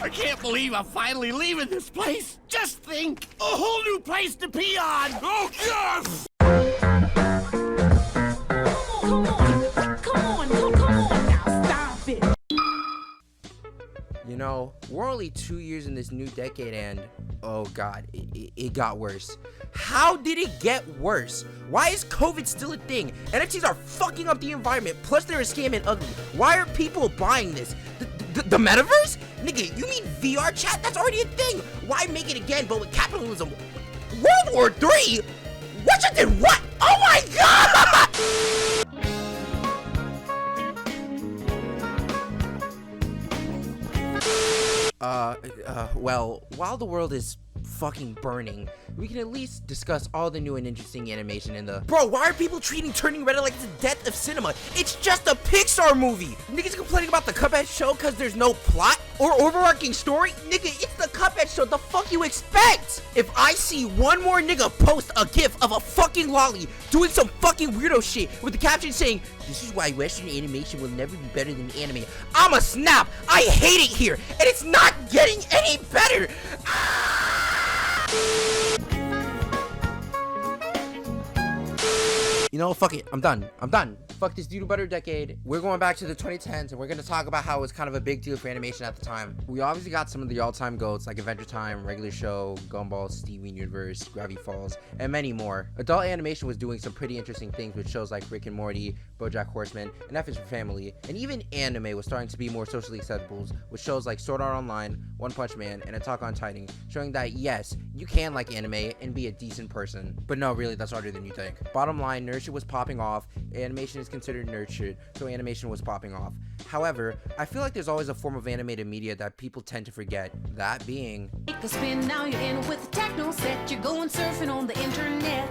I can't believe I'm finally leaving this place. Just think, a whole new place to pee on. Oh, God! Come on now, stop it. You know, we're only 2 years in this new decade and, oh God, it got worse. How did it get worse? Why is COVID still a thing? NFTs are fucking up the environment, plus they're a scam and ugly. Why are people buying this? The metaverse? Nigga, you mean VR chat? That's already a thing. Why make it again, but with capitalism? World War III? What you did what? Oh my God! Well, while the world is fucking burning, we can at least discuss all the new and interesting animation in the— Bro, why are people treating Turning Red like the death of cinema? It's just a Pixar movie! Niggas complaining about the Cuphead show cause there's no plot or overarching story? Nigga, it's the Cuphead show, the fuck you expect? If I see one more nigga post a gif of a fucking lolly doing some fucking weirdo shit with the caption saying, "This is why Western animation will never be better than anime," I'ma snap! I hate it here, and it's not getting any better! You know, fuck it. I'm done. Fuck this doo-doo butter decade. We're going back to the 2010s, and we're going to talk about how it was kind of a big deal for animation at the time. We obviously got some of the all-time goats like Adventure Time, Regular Show, Gumball, Steven Universe, Gravity Falls, and many more. Adult animation was doing some pretty interesting things with shows like Rick and Morty, BoJack Horseman, and F is for Family. And even anime was starting to be more socially acceptable with shows like Sword Art Online, One Punch Man, and Attack on Titan, showing that yes, you can like anime and be a decent person. But no, really, that's harder than you think. Bottom line, nurture was popping off. Animation is considered nurtured, so animation was popping off. However, I feel like there's always a form of animated media that people tend to forget, that being— Take a spin, now you're in with the techno set. You're going surfing on the internet.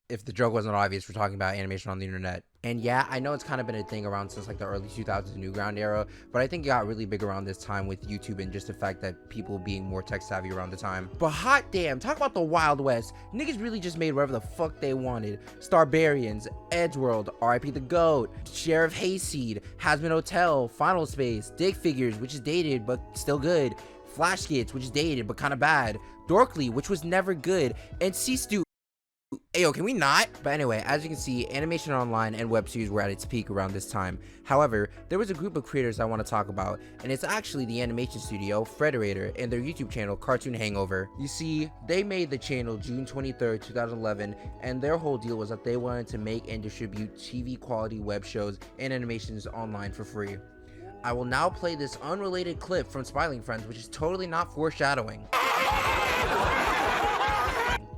If the joke wasn't obvious, we're talking about animation on the internet. And yeah, I know it's kind of been a thing around since like the early 2000s Newground era, but I think it got really big around this time with YouTube and just the fact that people being more tech savvy around the time. But hot damn, talk about the Wild West. Niggas really just made whatever the fuck they wanted. Starbarians, Edgeworld, RIP the GOAT, Sheriff Hayseed, Hazbin Hotel, Final Space, Dick Figures, which is dated but still good, Flash Skits, which is dated but kind of bad, Dorkly, which was never good, and C-Stu— Ayo, can we not? But anyway, as you can see, animation online and web series were at its peak around this time. However, there was a group of creators I want to talk about, and it's actually the animation studio Frederator and their YouTube channel Cartoon Hangover. You see, they made the channel June 23rd, 2011, and their whole deal was that they wanted to make and distribute TV quality web shows and animations online for free. I will now play this unrelated clip from Smiling Friends, which is totally not foreshadowing.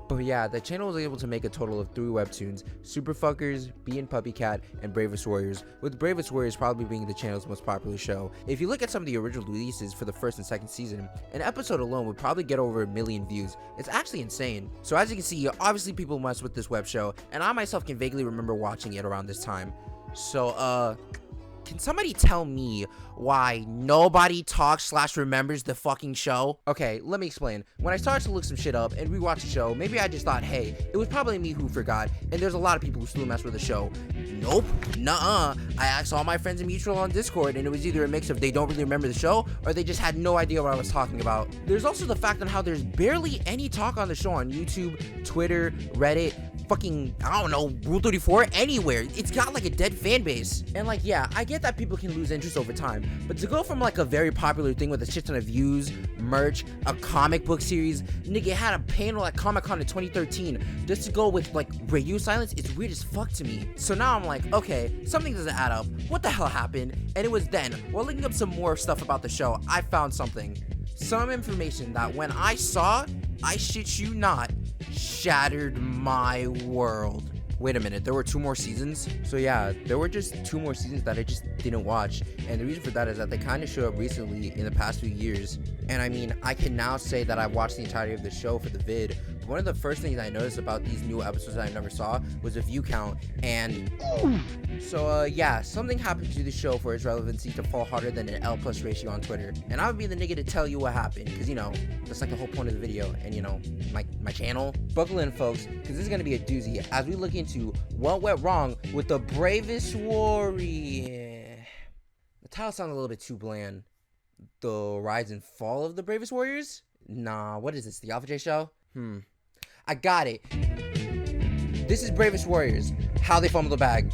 But yeah, the channel was able to make a total of 3 webtoons: Super Fuckers, Bee and Puppy Cat, and Bravest Warriors, with Bravest Warriors probably being the channel's most popular show. If you look at some of the original releases for the first and second season, an episode alone would probably get over 1 million views. It's actually insane. So as you can see, obviously people mess with this web show, and I myself can vaguely remember watching it around this time. So can somebody tell me why nobody talks / remembers the fucking show? Okay, let me explain. When I started to look some shit up and rewatch the show, maybe I just thought, hey, it was probably me who forgot, and there's a lot of people who still mess with the show. Nope, nuh-uh. I asked all my friends in mutual on Discord, and it was either a mix of they don't really remember the show, or they just had no idea what I was talking about. There's also the fact on how there's barely any talk on the show on YouTube, Twitter, Reddit, fucking, I don't know, Rule 34, anywhere. It's got like a dead fan base. And like, yeah, I get that people can lose interest over time, but to go from like a very popular thing with a shit ton of views, merch, a comic book series, nigga had a panel at Comic-Con in 2013, just to go with like radio silence, it's weird as fuck to me. So now I'm like, okay, something doesn't add up. What the hell happened? And it was then, while looking up some more stuff about the show, I found something. Some information that when I saw, I shit you not, shattered my world. Wait a minute, there were 2 more seasons? So yeah, there were just 2 more seasons that I just didn't watch, and the reason for that is that they kind of showed up recently in the past few years. And I mean, I can now say that I watched the entirety of the show for the vid, but one of the first things I noticed about these new episodes that I never saw was the view count, and so yeah, something happened to the show for its relevancy to fall harder than an L+ ratio on Twitter. And I would be the nigga to tell you what happened, because you know, that's like the whole point of the video, and you know, my channel. Buckle in, folks, because this is going to be a doozy as we look into what went wrong with the Bravest Warriors. The title sounds a little bit too bland. The rise and fall of the Bravest Warriors? Nah, what is this, the Alpha J show? I got it. This is Bravest Warriors, how they fumble the bag.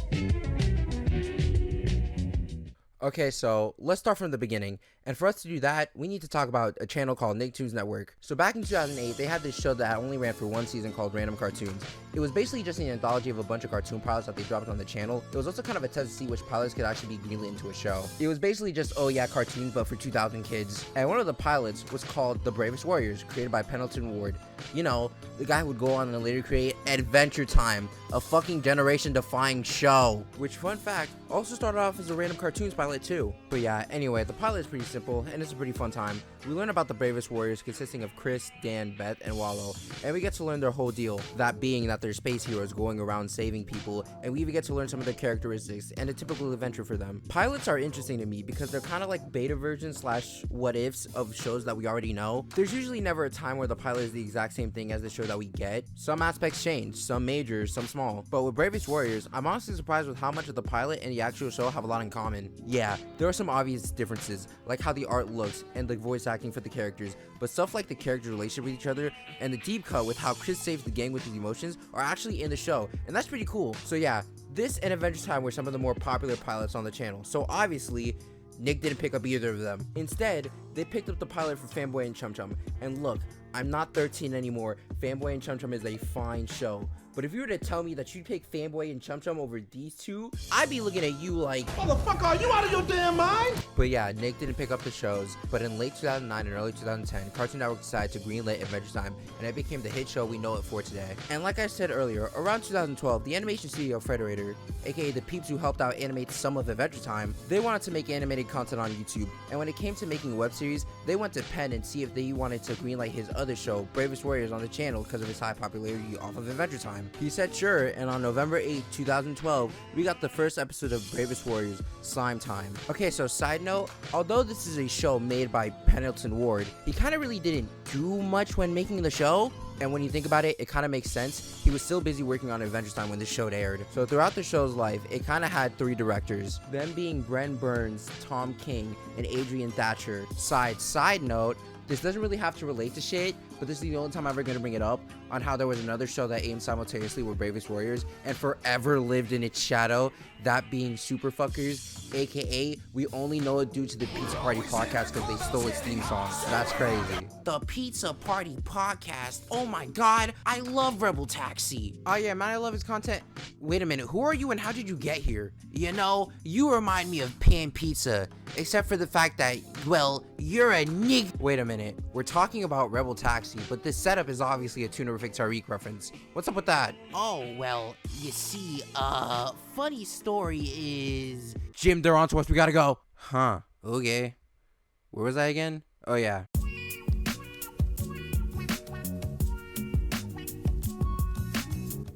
Okay, so let's start from the beginning. And for us to do that, we need to talk about a channel called Nicktoons Network. So back in 2008, they had this show that only ran for one season called Random Cartoons. It was basically just an anthology of a bunch of cartoon pilots that they dropped on the channel. It was also kind of a test to see which pilots could actually be greenlit into a show. It was basically just, oh yeah, cartoons, but for 2,000 kids. And one of the pilots was called The Bravest Warriors, created by Pendleton Ward. You know, the guy who would go on and later create Adventure Time, a fucking generation-defying show. Which, fun fact, also started off as a random cartoons pilot too. But yeah, anyway, the pilot is pretty simple, and it's a pretty fun time. We learn about the Bravest Warriors consisting of Chris, Dan, Beth, and Walla, and we get to learn their whole deal, that being that they're space heroes going around saving people, and we even get to learn some of their characteristics and a typical adventure for them. Pilots are interesting to me because they're kind of like beta versions slash what ifs of shows that we already know. There's usually never a time where the pilot is the exact same thing as the show that we get. Some aspects change, some major, some small. But with Bravest Warriors, I'm honestly surprised with how much of the pilot and the actual show have a lot in common. Yeah, there are some obvious differences, like how the art looks and the voice acting for the characters, but stuff like the characters' relationship with each other and the deep cut with how Chris saves the gang with his emotions are actually in the show, and that's pretty cool. So yeah, this and Adventure Time were some of the more popular pilots on the channel, so obviously Nick didn't pick up either of them. Instead, they picked up the pilot for Fanboy and Chum Chum, and look, I'm not 13 anymore. Fanboy and Chum Chum is a fine show. But if you were to tell me that you'd pick Fanboy and Chum Chum over these two, I'd be looking at you like, Motherfucker, are you out of your damn mind? But yeah, Nick didn't pick up the shows, but in late 2009 and early 2010, Cartoon Network decided to greenlit Adventure Time, and it became the hit show we know it for today. And like I said earlier, around 2012, the animation studio Frederator, aka the peeps who helped out animate some of Adventure Time, they wanted to make animated content on YouTube, and when it came to making a web series, they went to Penn and see if they wanted to greenlight his other show, Bravest Warriors, on the channel because of his high popularity off of Adventure Time. He said sure, and on November 8, 2012, we got the first episode of Bravest Warriors, Slime Time. Okay, so side note, although this is a show made by Pendleton Ward, he kind of really didn't do much when making the show. And when you think about it, it kind of makes sense. He was still busy working on Adventure Time when this show aired. So throughout the show's life, it kind of had three directors, them being Bren Burns, Tom King, and Adrian Thatcher. Side note, this doesn't really have to relate to shit, but this is the only time I'm ever going to bring it up, on how there was another show that aimed simultaneously with Bravest Warriors and forever lived in its shadow, that being Super Fuckers, aka we only know it due to the Pizza Party podcast because they stole its theme song. That's crazy. The Pizza Party podcast, oh my god, I love Rebel Taxi. Oh yeah, man, I love his content. Wait a minute, who are you and how did you get here? You know, you remind me of Pan Pizza, except for the fact that, well, you're a nig. Wait a minute, we're talking about Rebel Taxi, but this setup is obviously a Tuna Perfect Tariq reference. What's up with that? Oh, well, you see, funny story is... Jim, they're on to us, we gotta go. Huh, okay. Where was I again? Oh yeah.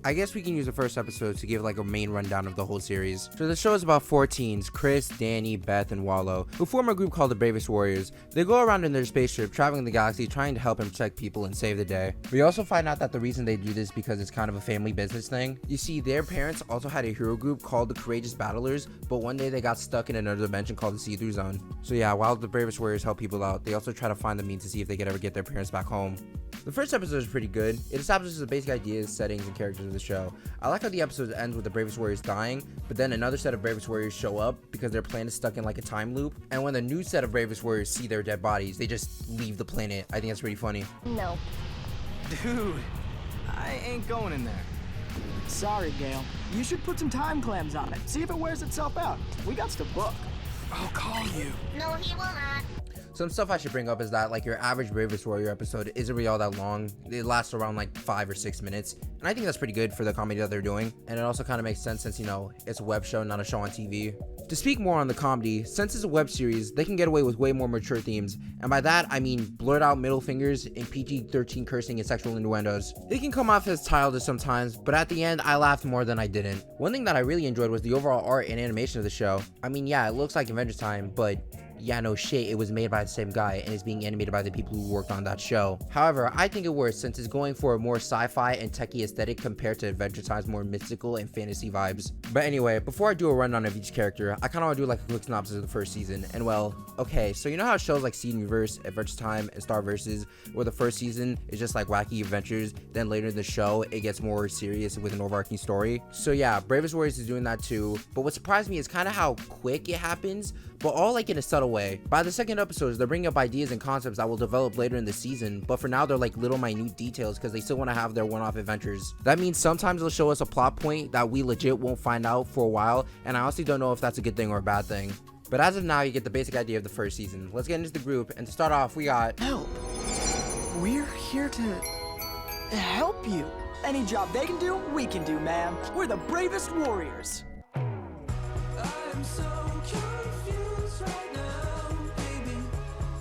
I guess we can use the first episode to give like a main rundown of the whole series. So the show is about 4 teens, Chris, Danny, Beth, and Walla, who form a group called the Bravest Warriors. They go around in their spaceship, traveling the galaxy, trying to help and protect people and save the day. We also find out that the reason they do this is because it's kind of a family business thing. You see, their parents also had a hero group called the Courageous Battlers, but one day they got stuck in another dimension called the See-Through Zone. So yeah, while the Bravest Warriors help people out, they also try to find the means to see if they could ever get their parents back home. The first episode is pretty good. It establishes the basic ideas, settings, and characters of the show. I like how the episode ends with the Bravest Warriors dying, but then another set of Bravest Warriors show up because their planet is stuck in like a time loop. And when the new set of Bravest Warriors see their dead bodies, they just leave the planet. I think that's pretty funny. No. Dude, I ain't going in there. Sorry, Gale. You should put some time clams on it. See if it wears itself out. We got to book. I'll call you. No, he will not. Some stuff I should bring up is that like your average Bravest Warrior episode isn't really all that long. It lasts around like 5 or 6 minutes, and I think that's pretty good for the comedy that they're doing. And it also kind of makes sense since, you know, it's a web show, not a show on TV. To speak more on the comedy, since it's a web series, they can get away with way more mature themes, and by that I mean blurred out middle fingers and PG-13 cursing and sexual innuendos. It can come off as childish sometimes, but at the end I laughed more than I didn't. One thing that I really enjoyed was the overall art and animation of the show. I mean, yeah, it looks like Adventure Time, but yeah, no shit, it was made by the same guy and is being animated by the people who worked on that show. However, I think it works since it's going for a more sci-fi and techie aesthetic compared to Adventure Time's more mystical and fantasy vibes. But anyway, before I do a rundown of each character, I kind of want to do like a quick synopsis of the first season. And well, okay, so you know how shows like Steven Universe, Adventure Time, and Star Versus, where the first season is just like wacky adventures, then later in the show it gets more serious with an overarching story. So yeah, Bravest Warriors is doing that too, but what surprised me is kind of how quick it happens, but all like in a subtle way. By the second episode, they're bringing up ideas and concepts that will develop later in the season, but for now they're like little minute details because they still want to have their one-off adventures. That means sometimes they'll show us a plot point that we legit won't find out for a while, and I honestly don't know if that's a good thing or a bad thing. But as of now, you get the basic idea of the first season. Let's get into the group, and to start off, we got Help. We're here to help you. Any job they can do, we can do, man. We're the Bravest Warriors. I'm so confused right now, baby.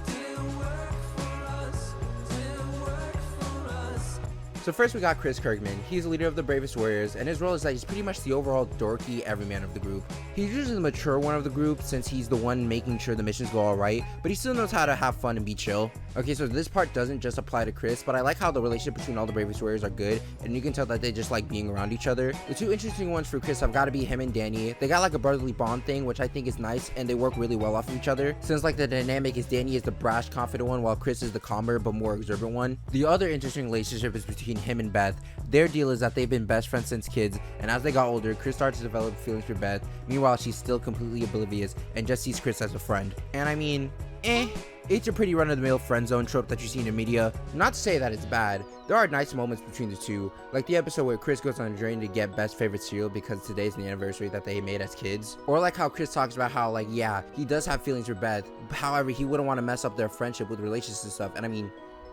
Didn't work for us, didn't work for us. So first we got Chris Kirkman. He's the leader of the Bravest Warriors, and his role is that he's pretty much the overall dorky everyman of the group. He's usually the mature one of the group since he's the one making sure the missions go alright, but he still knows how to have fun and be chill. Okay, so this part doesn't just apply to Chris, but I like how the relationship between all the Bravest Warriors are good, and you can tell that they just like being around each other. The two interesting ones for Chris have got to be him and Danny. They got like a brotherly bond thing, which I think is nice, and they work really well off of each other, since like the dynamic is Danny is the brash, confident one, while Chris is the calmer but more exuberant one. The other interesting relationship is between him and Beth. Their deal is that they've been best friends since kids, and as they got older, Chris starts to develop feelings for Beth. Meanwhile, she's still completely oblivious and just sees Chris as a friend. And I mean, it's a pretty run-of-the-mill friend zone trope that you see in the media. Not to say that it's bad. There are nice moments between the two, like the episode where Chris goes on a journey to get Beth's favorite cereal because today's the anniversary that they made as kids. Or like how Chris talks about how like, yeah, he does have feelings for Beth, however, he wouldn't want to mess up their friendship with relationships and stuff. And I mean,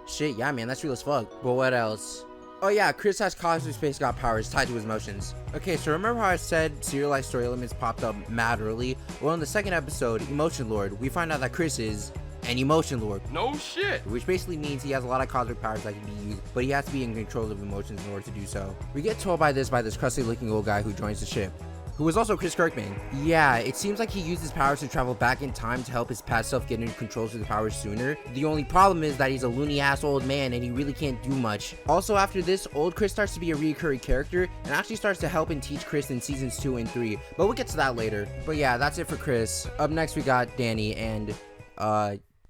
shit, yeah man, that's real as fuck. But what else? Oh yeah, Chris has cosmic space god powers tied to his emotions. Okay, so remember how I said serialized story elements popped up mad early? Well, in the second episode, Emotion Lord, we find out that Chris is an emotion lord. No shit. Which basically means he has a lot of cosmic powers that can be used, but he has to be in control of emotions in order to do so. We get told by this crusty looking old guy who joins the ship, who was also Chris Kirkman. Yeah, it seems like he used his powers to travel back in time to help his past self get into control of the powers sooner. The only problem is that he's a loony ass old man and he really can't do much. Also after this, old Chris starts to be a recurring character and actually starts to help and teach Chris in seasons 2 and 3, but we'll get to that later. But yeah, that's it for Chris. Up next we got Danny, and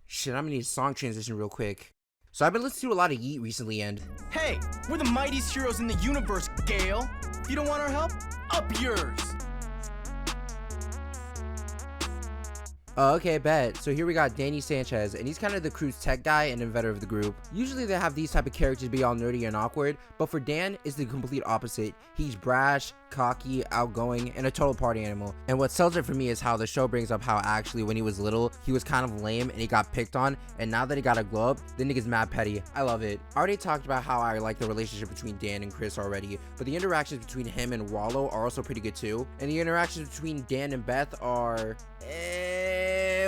shit, I'm gonna need a song transition real quick. So I've been listening to a lot of Yeet recently, and Hey, we're the mightiest heroes in the universe, Gale. If you don't want our help, up yours. okay, bet. So here we got Danny Sanchez, and he's kind of the crew's tech guy and inventor of the group. Usually they have these type of characters be all nerdy and awkward, but for Dan, it's the complete opposite. He's brash, cocky, outgoing, and a total party animal. And what sells it for me is how the show brings up how actually when he was little, he was kind of lame and he got picked on, and now that he got a glow up, the nigga's mad petty. I love it. I already talked about how I like the relationship between Dan and Chris already, but the interactions between him and Walla are also pretty good too. And the interactions between Dan and Beth are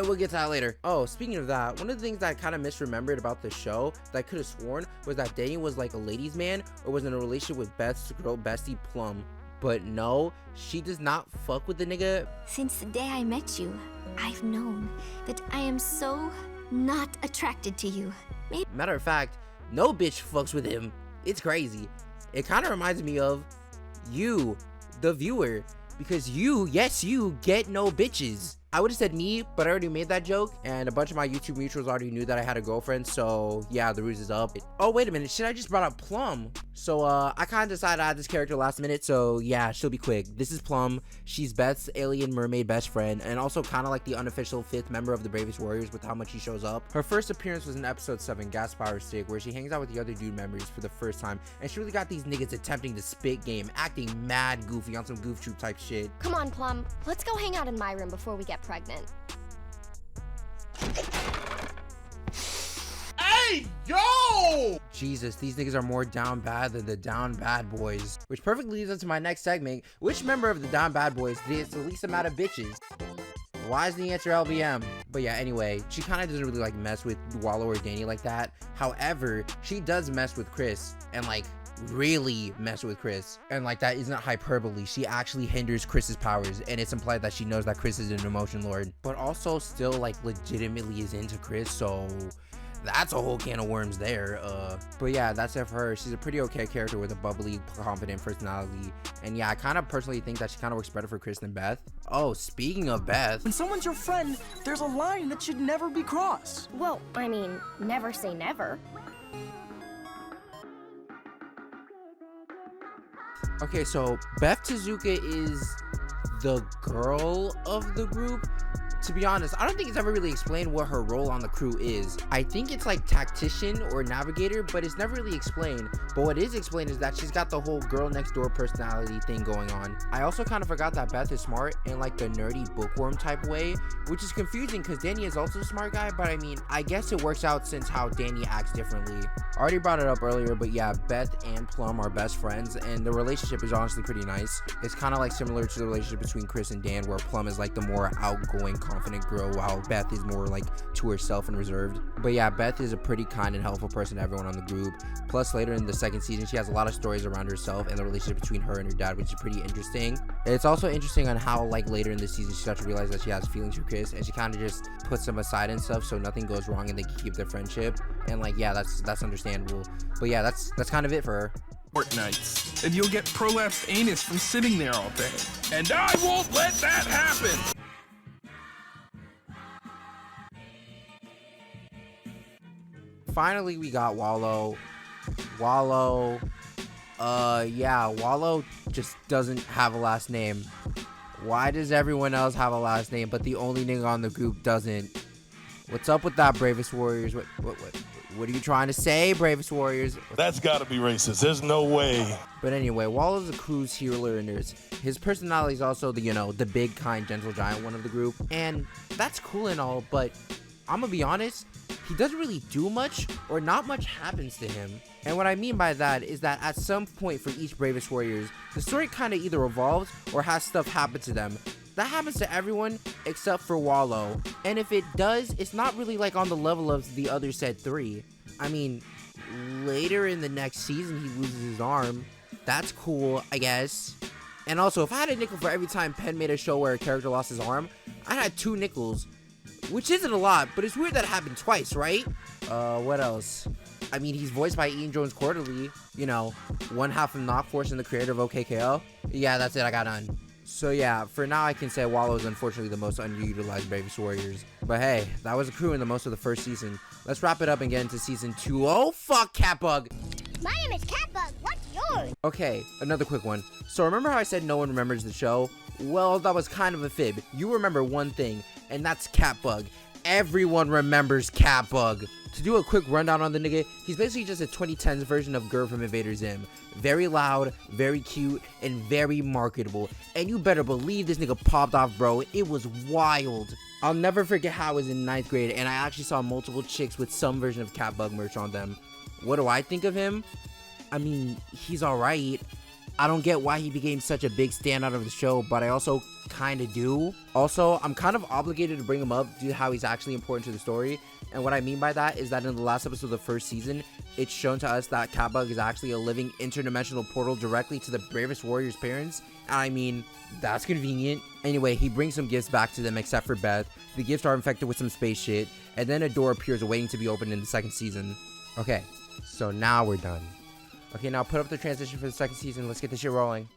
we'll get to that later. Oh, speaking of that, one of the things that I kind of misremembered about the show that I could have sworn was that Danny was like a ladies man or was in a relationship with Beth's girl bestie Plum. But no, she does not fuck with the nigga. Since the day I met you, I've known that I am so not attracted to you. Maybe Matter of fact, no bitch fucks with him. It's crazy. It kind of reminds me of you, the viewer, because you, yes, you get no bitches. I would have said me, but I already made that joke, and a bunch of my YouTube mutuals already knew that I had a girlfriend, so yeah, the ruse is up. Oh, wait a minute, shit, I just brought up Plum. So, I kind of decided to add this character last minute, so yeah, she'll be quick. This is Plum. She's Beth's alien mermaid best friend, and also kind of like the unofficial 5th member of the Bravest Warriors with how much she shows up. Her first appearance was in episode 7, Gas Power Stick, where she hangs out with the other dude members for the first time, and she really got these niggas attempting to spit game, acting mad goofy on some Goof Troop type shit. Come on, Plum. Let's go hang out in my room before we get pregnant. Hey, yo! Jesus, these niggas are more down bad than the down bad boys. Which perfectly leads us to my next segment. Which member of the down bad boys dates the least amount of bitches? Why is the answer LBM? But yeah, anyway, she kind of doesn't really like mess with Walla or Danny like that. However, she does mess with Chris, and like really mess with Chris. And like, that isn't hyperbole. She actually hinders Chris's powers, and it's implied that she knows that Chris is an emotion lord, but also still like legitimately is into Chris, so that's a whole can of worms there. But yeah, that's it for her. She's a pretty okay character with a bubbly, confident personality, and yeah, I kind of personally think that she kind of works better for Chris than Beth. Oh, speaking of Beth, When someone's your friend, there's a line that should never be crossed. Well, I mean, never say never. okay, so Beth Tazuka is the girl of the group. To be honest, I don't think it's ever really explained what her role on the crew is. I think it's like tactician or navigator, but it's never really explained. But what is explained is that she's got the whole girl next door personality thing going on. I also kind of forgot that Beth is smart in like the nerdy bookworm type way, which is confusing because Danny is also a smart guy, but I mean, I guess it works out since how Danny acts differently. I already brought it up earlier, but yeah, Beth and Plum are best friends, and the relationship is honestly pretty nice. It's kind of like similar to the relationship between Chris and Dan, where Plum is like the more outgoing, confident girl, while Beth is more like to herself and reserved. But yeah, Beth is a pretty kind and helpful person to everyone on the group. Plus, later in the second season, she has a lot of stories around herself and the relationship between her and her dad, which is pretty interesting. And it's also interesting on how like later in the season she starts to realize that she has feelings for Chris, and she kind of just puts them aside and stuff so nothing goes wrong and they can keep their friendship. And like, yeah, that's understandable. But yeah, that's kind of it for her. Fortnights, and you'll get prolapsed anus from sitting there all day. And I won't let that happen! Finally, we got Walla. Yeah, Walla just doesn't have a last name. Why does everyone else have a last name, but the only nigga on the group doesn't? What's up with that, Bravest Warriors? What are you trying to say, Bravest Warriors? That's gotta be racist. There's no way. But anyway, Walla's a crew's hero and nurse. His personality is also the, the big, kind, gentle giant one of the group. And that's cool and all, but I'm gonna be honest, he doesn't really do much, or not much happens to him. And what I mean by that is that at some point for each Bravest Warriors, the story kind of either evolves or has stuff happen to them. That happens to everyone except for Walla. And if it does, it's not really like on the level of the other said three. I mean, later in the next season, he loses his arm. That's cool, I guess. And also, if I had a nickel for every time Penn made a show where a character lost his arm, I had 2 nickels. Which isn't a lot, but it's weird that it happened twice, right? What else? I mean, he's voiced by Ian Jones Quarterly. One half of Knock Force and the creator of OKKO. Yeah, that's it. I got none. So yeah, for now I can say Walla is unfortunately the most underutilized Bravest Warriors. But hey, that was a crew in the most of the first season. Let's wrap it up and get into season 2. Oh fuck, Catbug! My name is Catbug. What's yours? Okay, another quick one. So remember how I said no one remembers the show? Well, that was kind of a fib. You remember one thing, and that's Catbug. Everyone remembers Catbug. To do a quick rundown on the nigga, he's basically just a 2010s version of Girl from Invader Zim. Very loud, very cute, and very marketable. And you better believe this nigga popped off, bro. It was wild. I'll never forget how I was in 9th grade and I actually saw multiple chicks with some version of Catbug merch on them. What do I think of him? I mean, he's alright. I don't get why he became such a big standout of the show, but I also kind of do. Also, I'm kind of obligated to bring him up due to how he's actually important to the story. And what I mean by that is that in the last episode of the first season, it's shown to us that Catbug is actually a living interdimensional portal directly to the Bravest Warriors' parents. And I mean, that's convenient. Anyway, he brings some gifts back to them except for Beth. The gifts are infected with some space shit. And then a door appears waiting to be opened in the second season. Okay, so now we're done. Okay, now put up the transition for the second season. Let's get this shit rolling.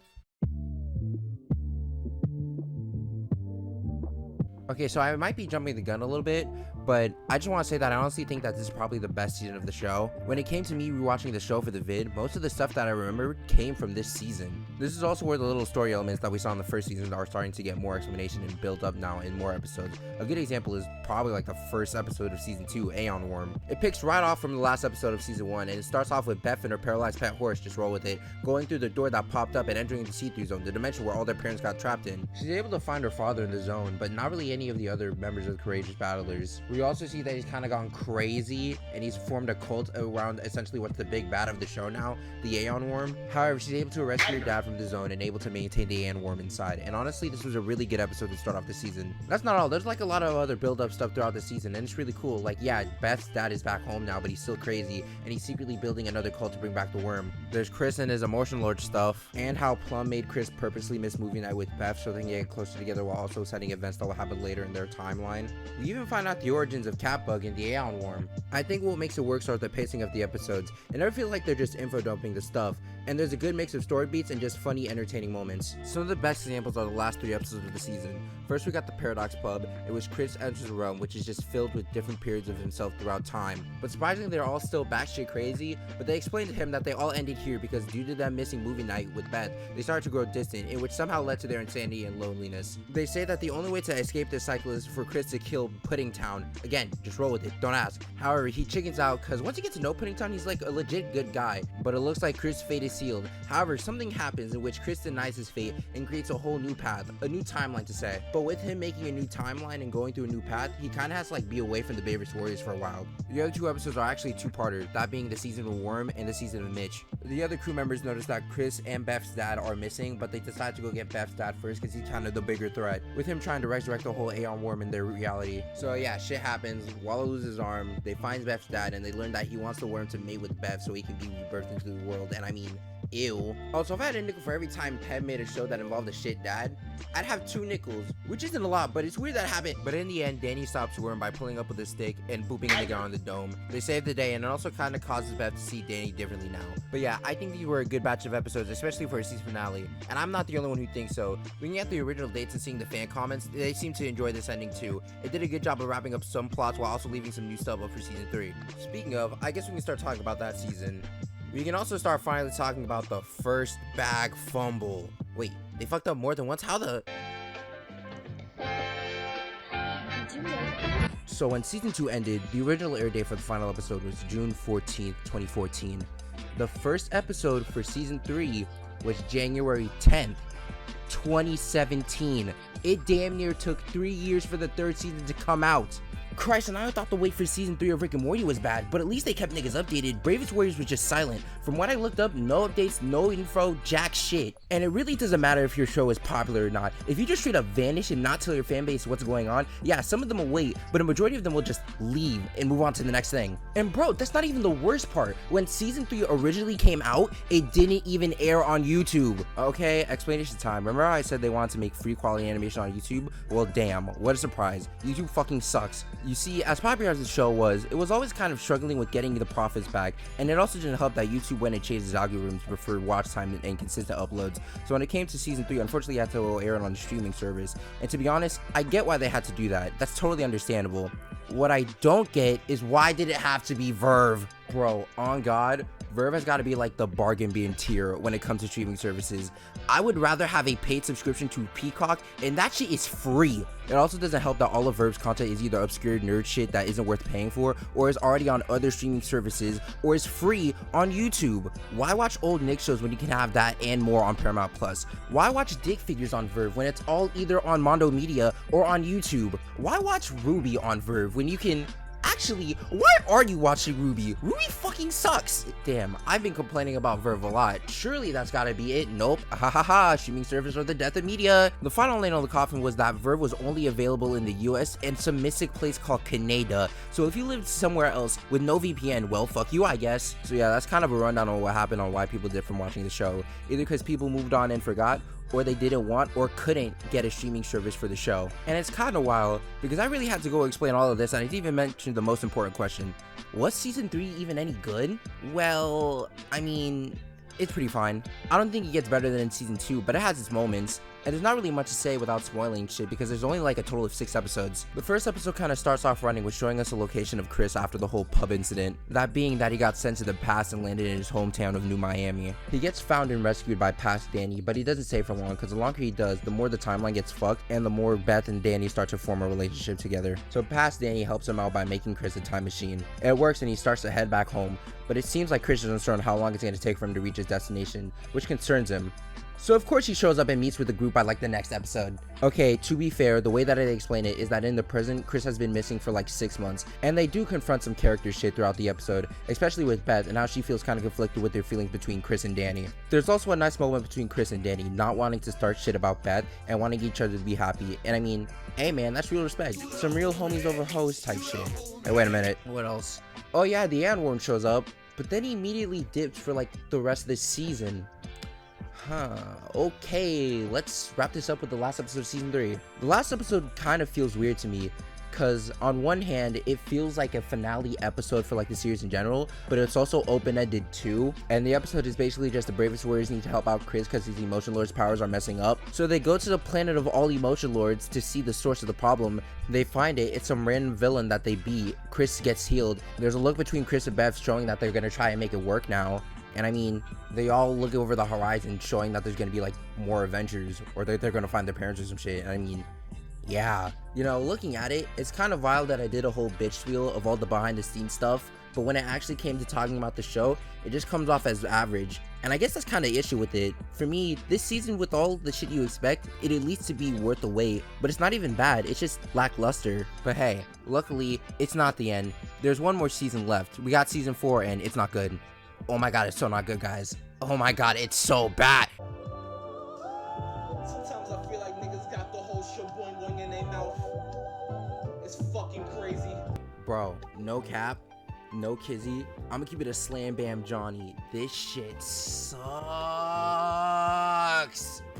Okay, so I might be jumping the gun a little bit, but I just want to say that I honestly think that this is probably the best season of the show. When it came to me rewatching the show for the vid, most of the stuff that I remembered came from this season. This is also where the little story elements that we saw in the first season are starting to get more explanation and build up now in more episodes. A good example is probably like the first episode of season 2, Aeon Worm. It picks right off from the last episode of season 1, and it starts off with Beth and her paralyzed pet horse, just roll with it, going through the door that popped up and entering the see-through zone, the dimension where all their parents got trapped in. She's able to find her father in the zone, but not really any of the other members of the Courageous Battlers, We also see that he's kind of gone crazy and he's formed a cult around essentially what's the big bad of the show now, the Aeon Worm. However, she's able to rescue her dad from the zone and able to maintain the Aeon Worm inside. And honestly, this was a really good episode to start off the season. That's not all. There's like a lot of other build-up stuff throughout the season, and it's really cool. Like, yeah, Beth's dad is back home now, but he's still crazy, and he's secretly building another cult to bring back the worm. There's Chris and his emotion lord stuff, and how Plum made Chris purposely miss movie night with Beth so they can get closer together while also setting events that will happen later in their timeline. We even find out the origins of Catbug and the Aeon Worm. I think what makes it work starts the pacing of the episodes. It never feels like they're just info dumping the stuff, and there's a good mix of story beats and just funny, entertaining moments. Some of the best examples are the last 3 episodes of the season. First, we got the Paradox Pub, in which Chris enters a realm which is just filled with different periods of himself throughout time. But surprisingly, they're all still batshit crazy, but they explained to him that they all ended here because due to them missing movie night with Beth, they started to grow distant, in which somehow led to their insanity and loneliness. They say that the only way to escape this cycle is for Chris to kill Pudding Town. Again, just roll with it, don't ask. However, he chickens out because once you get to know Pudding Town, he's like a legit good guy, but it looks like Chris' fate is sealed. However, something happens in which Chris denies his fate and creates a whole new path, a new timeline to say. But with him making a new timeline and going through a new path, he kind of has to like be away from the Bravest Warriors for a while. The other 2 episodes are actually 2-parters, that being the season of Worm and the season of Mitch. The other crew members notice that Chris and Beth's dad are missing, but they decide to go get Beth's dad first because he's kind of the bigger threat, with him trying to resurrect the whole Aeon Worm in their reality. So yeah, shit happens. Walla loses his arm, they find Beth's dad, and they learn that he wants the worm to mate with Beth so he can be rebirthed into the world, and I mean, ew. Also, if I had a nickel for every time Peb made a show that involved a shit dad, I'd have 2 nickels, which isn't a lot, but it's weird that happened. But in the end, Danny stops Worm by pulling up with a stick and booping a nigga on the dome. They save the day, and it also kind of causes Beth to see Danny differently now. But yeah, I think these were a good batch of episodes, especially for a season finale, and I'm not the only one who thinks so. Looking at the original dates and seeing the fan comments, they seem to enjoy this ending too. It did a good job of wrapping up some plots while also leaving some new stuff up for season 3. Speaking of, I guess we can start talking about that season. We can also start finally talking about the first bag fumble. Wait, they fucked up more than once? How the... So when season 2 ended, the original air date for the final episode was June 14th, 2014. The first episode for season 3 was January 10th, 2017. It damn near took 3 years for the 3rd season to come out. Christ, and I thought the wait for season 3 of Rick and Morty was bad, but at least they kept niggas updated. Bravest Warriors was just silent. From what I looked up, no updates, no info, jack shit. And it really doesn't matter if your show is popular or not. If you just straight up vanish and not tell your fan base what's going on, yeah, some of them will wait, but a majority of them will just leave and move on to the next thing. And bro, that's not even the worst part. When season 3 originally came out, it didn't even air on YouTube. Okay, explanation time. Remember how I said they wanted to make free quality animation on YouTube? Well, damn, what a surprise. YouTube fucking sucks. You see, as popular as the show was, it was always kind of struggling with getting the profits back, and it also didn't help that YouTube went and changed its algorithm to prefer watch time and consistent uploads. So when it came to season 3, unfortunately, it had to air it on the streaming service. And to be honest, I get why they had to do that. That's totally understandable. What I don't get is why did it have to be Verve? Bro, on God, Verve has got to be like the bargain bin tier when it comes to streaming services. I would rather have a paid subscription to Peacock, and that shit is free. It also doesn't help that all of Verve's content is either obscure nerd shit that isn't worth paying for, or is already on other streaming services, or is free on YouTube. Why watch old Nick shows when you can have that and more on Paramount Plus? Why watch Dick Figures on Verve when it's all either on Mondo Media or on YouTube? Why watch Ruby on Verve when you can... Actually, why are you watching Ruby? Ruby fucking sucks. Damn, I've been complaining about Verve a lot. Surely that's gotta be it. Nope. Ha ha ha. Streaming service or the death of media. The final nail on the coffin was that Verve was only available in the US and some mystic place called Canada. So if you lived somewhere else with no VPN, well, fuck you, I guess. So yeah, that's kind of a rundown on what happened on why people did from watching the show. Either because people moved on and forgot, or they didn't want or couldn't get a streaming service for the show. And it's kind of wild because I really had to go explain all of this, and I didn't even mention the most important question. Was season 3 even any good? Well, I mean, it's pretty fine. I don't think it gets better than in season 2, but it has its moments. And there's not really much to say without spoiling shit because there's only like a total of 6 episodes. The first episode kind of starts off running with showing us the location of Chris after the whole pub incident. That being that he got sent to the past and landed in his hometown of New Miami. He gets found and rescued by past Danny, but he doesn't stay for long because the longer he does, the more the timeline gets fucked and the more Beth and Danny start to form a relationship together. So past Danny helps him out by making Chris a time machine. It works and he starts to head back home, but it seems like Chris is uncertain how long it's going to take for him to reach his destination, which concerns him. So of course he shows up and meets with the group by like the next episode. Okay, to be fair, the way that I explain it is that in the present, Chris has been missing for like 6 months, and they do confront some character shit throughout the episode, especially with Beth and how she feels kind of conflicted with their feelings between Chris and Danny. There's also a nice moment between Chris and Danny not wanting to start shit about Beth and wanting each other to be happy, and I mean, hey man, that's real respect. Some real homies over hoes type shit. Hey, wait a minute, what else? Oh yeah, the Andworm shows up, but then he immediately dips for like the rest of this season. Okay, let's wrap this up with the last episode of season 3. The last episode kind of feels weird to me, because on one hand it feels like a finale episode for like the series in general, but it's also open-ended too, and the episode is basically just the Bravest Warriors need to help out Chris because his Emotion Lord's powers are messing up. So they go to the planet of all Emotion Lords to see the source of the problem. They find it's some random villain that they beat. Chris gets healed. There's a look between Chris and Beth showing that they're gonna try and make it work now. And I mean, they all look over the horizon showing that there's gonna be like more adventures, or they're gonna find their parents or some shit. And I mean, yeah, you know, looking at it, it's kind of wild that I did a whole bitch spiel of all the behind the scenes stuff, but when it actually came to talking about the show, it just comes off as average. And I guess that's kind of the issue with it. For me, this season, with all the shit you expect, it at least to be worth the wait, but it's not even bad, it's just lackluster. But hey, luckily, it's not the end. There's one more season left. We got season 4 and it's not good. Oh my god, it's so not good, guys. Oh my god, it's so bad. Sometimes I feel like niggas got the whole show boing boing in their mouth. It's fucking crazy. Bro, no cap, no kizzy. I'm gonna keep it a slam bam Johnny. This shit sucks.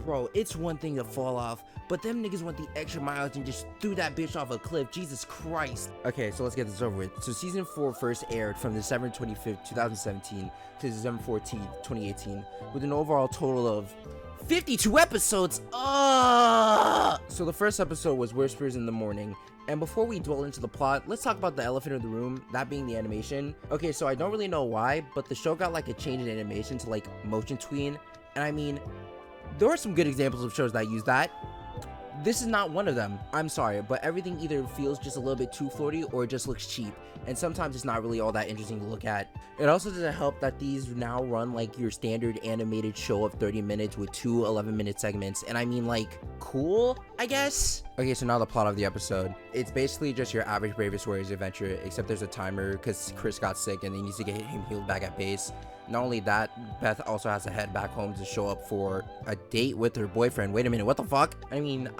Bro, it's one thing to fall off, but them niggas went the extra miles and just threw that bitch off a cliff. Jesus Christ. Okay, so let's get this over with. So season 4 first aired from December 25th, 2017 to December 14th, 2018, with an overall total of 52 episodes. So the first episode was Whispers in the Morning. And before we dwell into the plot, let's talk about the elephant in the room, that being the animation. Okay, so I don't really know why, but the show got like a change in animation to like motion tween. And I mean, there are some good examples of shows that use that. This is not one of them. I'm sorry, but everything either feels just a little bit too floaty or it just looks cheap. And sometimes it's not really all that interesting to look at. It also doesn't help that these now run like your standard animated show of 30 minutes with 2 11-minute segments. And I mean, like, cool, I guess? Okay, so now the plot of the episode. It's basically just your average Bravest Warriors adventure, except there's a timer because Chris got sick and he needs to get him healed back at base. Not only that, Beth also has to head back home to show up for a date with her boyfriend. Wait a minute, what the fuck? I mean,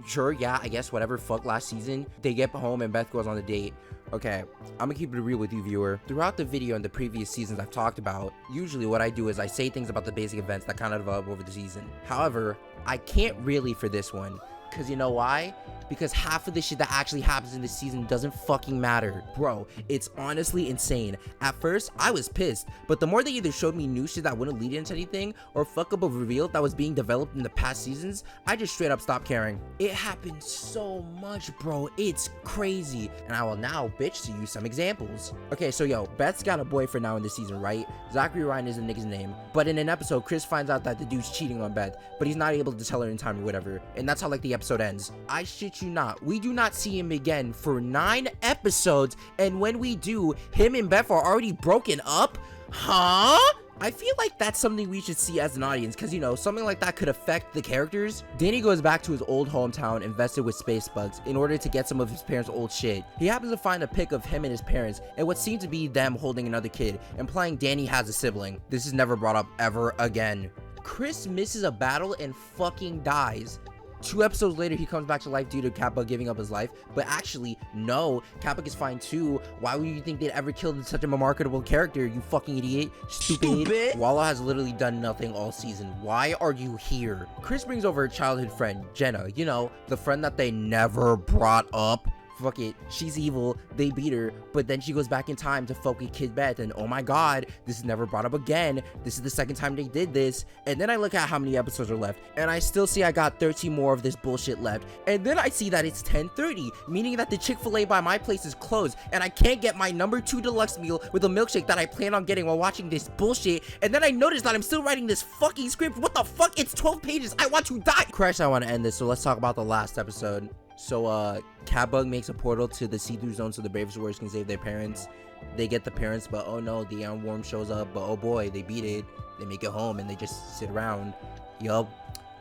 sure, yeah, I guess whatever, fuck last season. They get home and Beth goes on the date. Okay, I'm gonna keep it real with you, viewer. Throughout the video and the previous seasons I've talked about, usually what I do is I say things about the basic events that kind of develop over the season. However, I can't really for this one. Because you know why? Because half of the shit that actually happens in this season doesn't fucking matter. Bro, it's honestly insane. At first, I was pissed, but the more they either showed me new shit that wouldn't lead into anything, or fuck up a reveal that was being developed in the past seasons, I just straight up stopped caring. It happened so much, bro. It's crazy. And I will now bitch to you some examples. Okay, so yo, Beth's got a boyfriend now in this season, right? Zachary Ryan is the nigga's name. But in an episode, Chris finds out that the dude's cheating on Beth, but he's not able to tell her in time or whatever. And that's how like the episode ends. I shit you not, we do not see him again for 9 episodes, and when we do, him and Beth are already broken up? Huh? I feel like that's something we should see as an audience, because you know, something like that could affect the characters. Danny goes back to his old hometown invested with space bugs in order to get some of his parents' old shit. He happens to find a pic of him and his parents and what seemed to be them holding another kid, implying Danny has a sibling. This is never brought up ever again. Chris misses a battle and fucking dies. 2 episodes later, he comes back to life due to Kappa giving up his life. But actually, no, Kappa is fine too. Why would you think they'd ever killed such a remarkable character, you fucking idiot? Stupid. Walla has literally done nothing all season. Why are you here? Chris brings over her childhood friend, Jenna. You know, the friend that they never brought up. Fuck it, she's evil, they beat her, but then she goes back in time to fuck with Kid Beth, and oh my god, this is never brought up again. This is the second time they did this. And then I look at how many episodes are left, and I still see I got 13 more of this bullshit left. And then I see that it's 10:30, meaning that the Chick-fil-A by my place is closed, and I can't get my number 2 deluxe meal with a milkshake that I plan on getting while watching this bullshit. And then I notice that I'm still writing this fucking script. What the fuck? It's 12 pages. I want to die. Crash, I want to end this, so let's talk about the last episode. So, Catbug makes a portal to the see-through zone so the Bravest Warriors can save their parents. they get the parents, but oh no, the worm shows up, but oh boy, they beat it, they make it home, and they just sit around. Yup,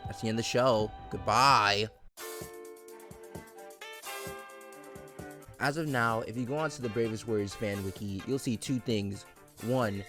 that's the end of the show. Goodbye. As of now, if you go onto the Bravest Warriors fan wiki, you'll see two things. One,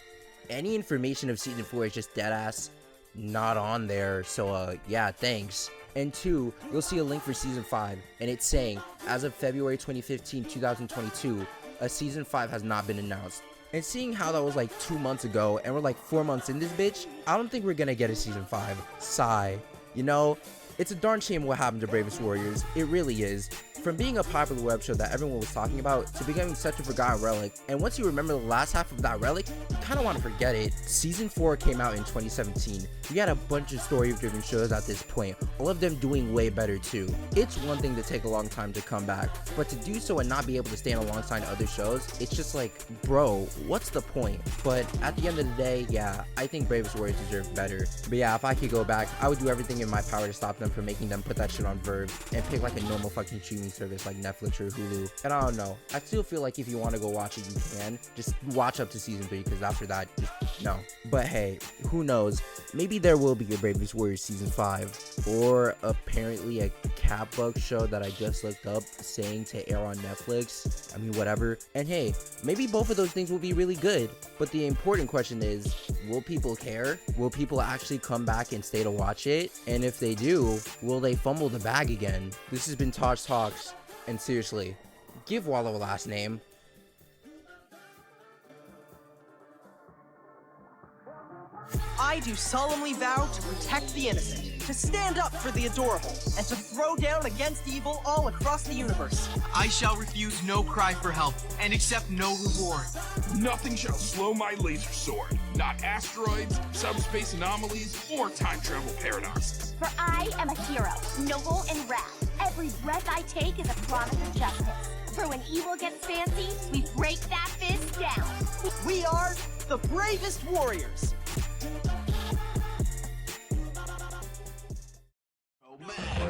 any information of season 4 is just deadass not on there, so yeah, thanks. And two, you'll see a link for season 5, and it's saying, as of February 2015, 2022, a season 5 has not been announced. And seeing how that was like 2 months ago, and we're like 4 months in this bitch, I don't think we're gonna get a season 5. Sigh. You know, it's a darn shame what happened to Bravest Warriors. It really is. From being a popular web show that everyone was talking about to becoming such a forgotten relic, and once you remember the last half of that relic, you kind of want to forget it. Season 4 came out in 2017. We had a bunch of story-driven shows at this point, all of them doing way better too. It's one thing to take a long time to come back, but to do so and not be able to stand alongside other shows, it's just like, bro, what's the point? But at the end of the day, yeah, I think Bravest Warriors deserve better. But yeah, if I could go back, I would do everything in my power to stop them from making them put that shit on Verve and pick like a normal fucking streaming service like Netflix or Hulu. And I don't know, I still feel like if you want to go watch it, you can. Just watch up to season 3, because after that, just no. But hey, who knows? Maybe there will be a Bravest Warriors season 5, or apparently a cat bug show that I just looked up saying to air on Netflix. I mean, whatever. And hey, maybe both of those things will be really good. But the important question is, will people care? Will people actually come back and stay to watch it? And if they do, will they fumble the bag again? This has been Tahj Talks, and seriously, give Walla a last name. I do solemnly vow to protect the innocent, to stand up for the adorable, and to throw down against evil all across the universe. I shall refuse no cry for help and accept no reward. Nothing shall slow my laser sword. Not asteroids, subspace anomalies, or time travel paradoxes. For I am a hero, noble in wrath. Every breath I take is a promise of justice. For when evil gets fancy, we break that fist down. We are the Bravest Warriors. Oh man.